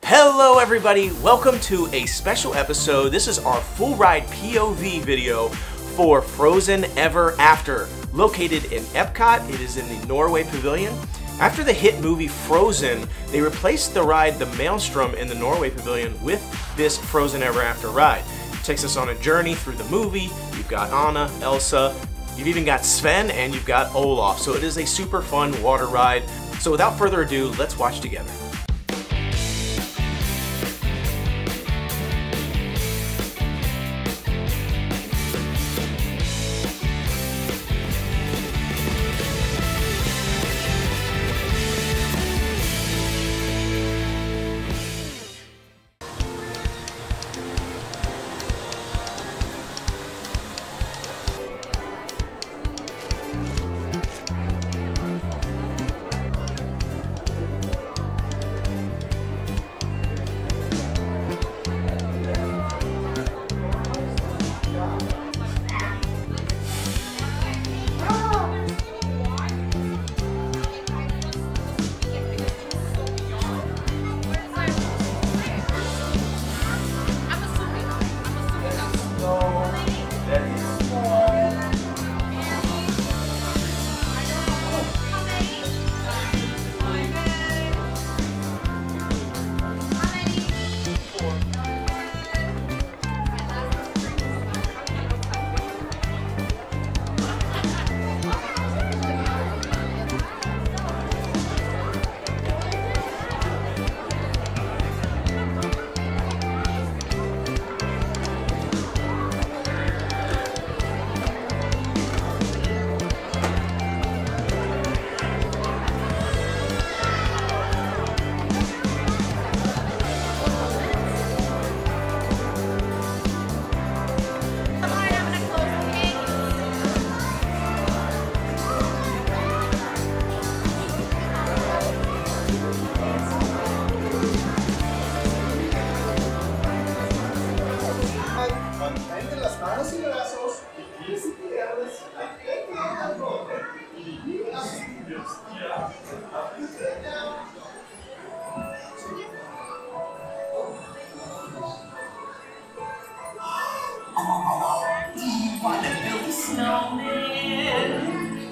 Hello everybody, welcome to a special episode. This is our full ride POV video for Frozen Ever After. Located in Epcot, it is in the Norway Pavilion. After the hit movie Frozen, they replaced the ride The Maelstrom in the Norway Pavilion with this Frozen Ever After ride. It takes us on a journey through the movie. You've got Anna, Elsa, you've even got Sven, and you've got Olaf. So it is a super fun water ride. So without further ado, let's watch together.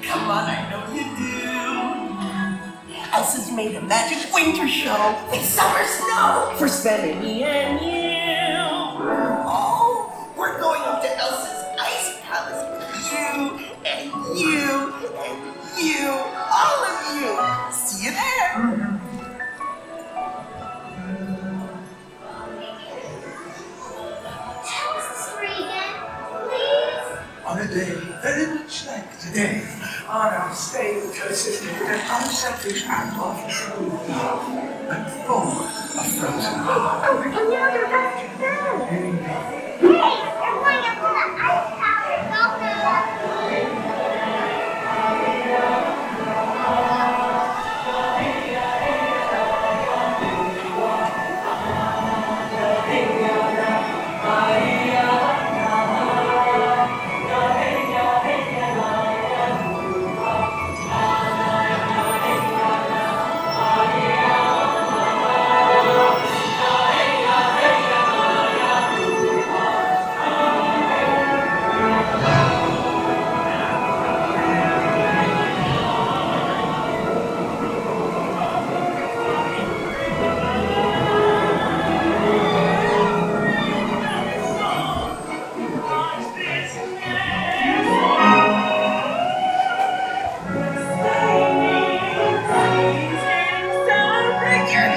Come on, I know you do. Elsa's made a magic winter show with summer snow for Sven and me and you. Oh, we're going up to Elsa's ice palace with you and you and you, all of you. See you there. On a day very much like today, on our stage assisted an unselfish act of true love, and for a frozen heart. Oh, and now you're back to bed. Hey, we're going up to the ice palace. Welcome.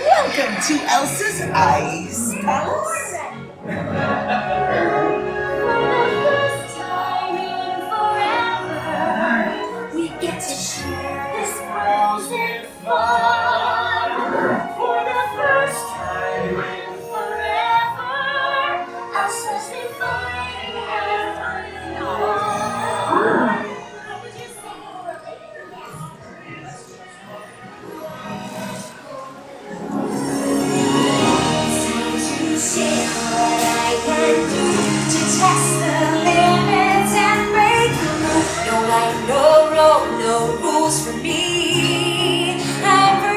Welcome to Elsa's ice palace. For the first time in forever, we get to share this frozen fun. For the first time in forever, Elsa's divine and unknown. Test the limits and break the rules. No light, no road, no rules for me. I'm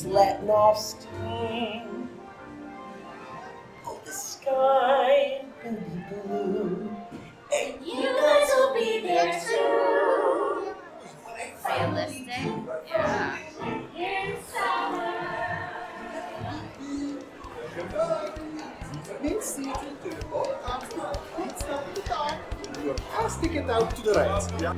letting off steam. Oh, the sky will be blue, and you guys will be there too. Realistic? Yeah. In summer. Remain seated to the ball after feet stop at the top. Your ass sticking out to the right. Yeah.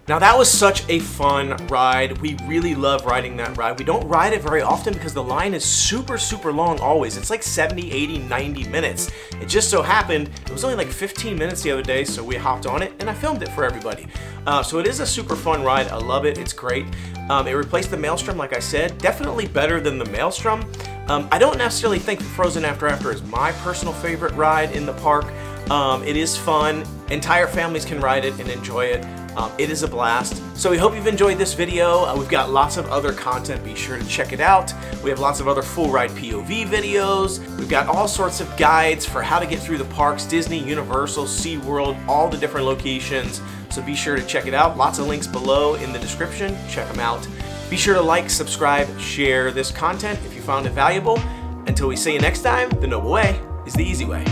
Now that was such a fun ride. We really love riding that ride. We don't ride it very often because the line is super, super long always. It's like 70, 80, 90 minutes. It just so happened, it was only like 15 minutes the other day, so we hopped on it and I filmed it for everybody. So it is a super fun ride. I love it, it's great. It replaced the Maelstrom, like I said. Definitely better than the Maelstrom. I don't necessarily think Frozen After After is my personal favorite ride in the park. It is fun. Entire families can ride it and enjoy it. It is a blast. So we hope you've enjoyed this video. We've got lots of other content. Be sure to check it out. We have lots of other full ride POV videos. We've got all sorts of guides for how to get through the parks, Disney, Universal, SeaWorld, all the different locations. So be sure to check it out. Lots of links below in the description. Check them out. Be sure to like, subscribe, share this content if you found it valuable. Until we see you next time, the noble way is the easy way.